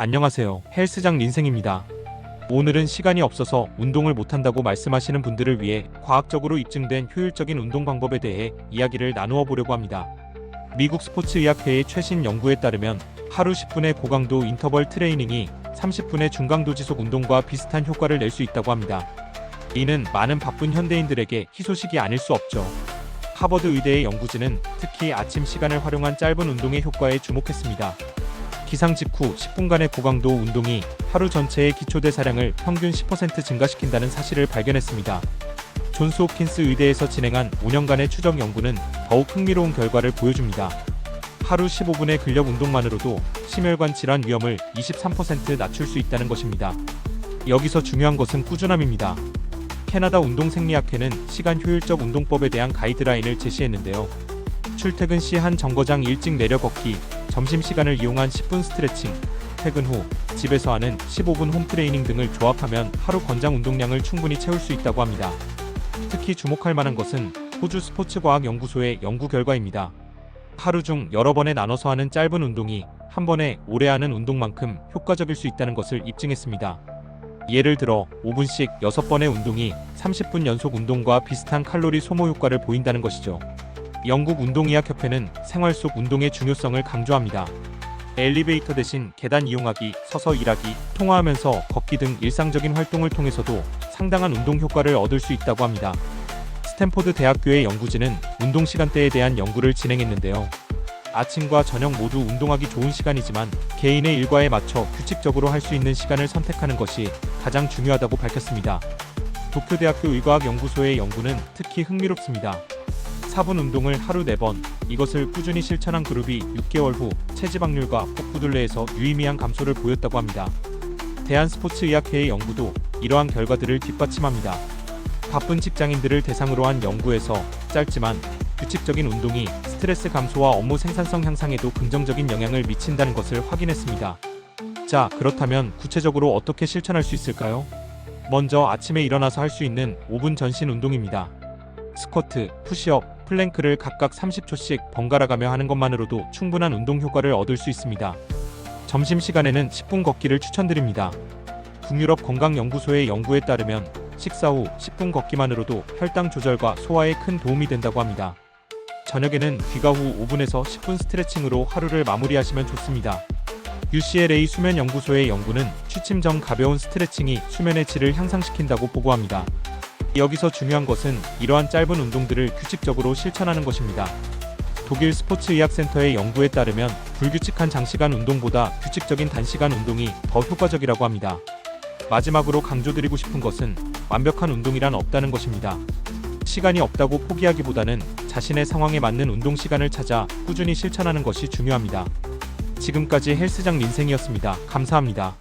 안녕하세요. 헬스장 린생입니다. 오늘은 시간이 없어서 운동을 못한다고 말씀하시는 분들을 위해 과학적으로 입증된 효율적인 운동 방법에 대해 이야기를 나누어 보려고 합니다. 미국 스포츠의학회의 최신 연구에 따르면 하루 10분의 고강도 인터벌 트레이닝이 30분의 중강도 지속 운동과 비슷한 효과를 낼 수 있다고 합니다. 이는 많은 바쁜 현대인들에게 희소식이 아닐 수 없죠. 하버드 의대의 연구진은 특히 아침 시간을 활용한 짧은 운동의 효과에 주목했습니다. 기상 직후 10분간의 고강도 운동이 하루 전체의 기초대사량을 평균 10% 증가시킨다는 사실을 발견했습니다. 존스 홉킨스 의대에서 진행한 5년간의 추적 연구는 더욱 흥미로운 결과를 보여줍니다. 하루 15분의 근력 운동만으로도 심혈관 질환 위험을 23% 낮출 수 있다는 것입니다. 여기서 중요한 것은 꾸준함입니다. 캐나다 운동생리학회는 시간 효율적 운동법에 대한 가이드라인을 제시했는데요. 출퇴근 시 한 정거장 일찍 내려 걷기, 점심시간을 이용한 10분 스트레칭, 퇴근 후 집에서 하는 15분 홈트레이닝 등을 조합하면 하루 권장 운동량을 충분히 채울 수 있다고 합니다. 특히 주목할 만한 것은 호주 스포츠과학연구소의 연구 결과입니다. 하루 중 여러 번에 나눠서 하는 짧은 운동이 한 번에 오래 하는 운동만큼 효과적일 수 있다는 것을 입증했습니다. 예를 들어 5분씩 6번의 운동이 30분 연속 운동과 비슷한 칼로리 소모 효과를 보인다는 것이죠. 영국 운동의학협회는 생활 속 운동의 중요성을 강조합니다. 엘리베이터 대신 계단 이용하기, 서서 일하기, 통화하면서 걷기 등 일상적인 활동을 통해서도 상당한 운동 효과를 얻을 수 있다고 합니다. 스탠포드 대학교의 연구진은 운동 시간대에 대한 연구를 진행했는데요. 아침과 저녁 모두 운동하기 좋은 시간이지만 개인의 일과에 맞춰 규칙적으로 할 수 있는 시간을 선택하는 것이 가장 중요하다고 밝혔습니다. 도쿄대학교 의과학연구소의 연구는 특히 흥미롭습니다. 4분 운동을 하루 4번, 이것을 꾸준히 실천한 그룹이 6개월 후 체지방률과 복부둘레에서 유의미한 감소를 보였다고 합니다. 대한스포츠의학회의 연구도 이러한 결과들을 뒷받침합니다. 바쁜 직장인들을 대상으로 한 연구에서 짧지만 규칙적인 운동이 스트레스 감소와 업무 생산성 향상에도 긍정적인 영향을 미친다는 것을 확인했습니다. 자, 그렇다면 구체적으로 어떻게 실천할 수 있을까요? 먼저 아침에 일어나서 할 수 있는 5분 전신 운동입니다. 스쿼트, 푸시업, 플랭크를 각각 30초씩 번갈아가며 하는 것만으로도 충분한 운동 효과를 얻을 수 있습니다. 점심시간에는 10분 걷기를 추천드립니다. 북유럽 건강연구소의 연구에 따르면 식사 후 10분 걷기만으로도 혈당 조절과 소화에 큰 도움이 된다고 합니다. 저녁에는 귀가 후 5분에서 10분 스트레칭으로 하루를 마무리하시면 좋습니다. UCLA 수면연구소의 연구는 취침 전 가벼운 스트레칭이 수면의 질을 향상시킨다고 보고합니다. 여기서 중요한 것은 이러한 짧은 운동들을 규칙적으로 실천하는 것입니다. 독일 스포츠의학센터의 연구에 따르면 불규칙한 장시간 운동보다 규칙적인 단시간 운동이 더 효과적이라고 합니다. 마지막으로 강조드리고 싶은 것은 완벽한 운동이란 없다는 것입니다. 시간이 없다고 포기하기보다는 자신의 상황에 맞는 운동 시간을 찾아 꾸준히 실천하는 것이 중요합니다. 지금까지 헬스장 린생이었습니다. 감사합니다.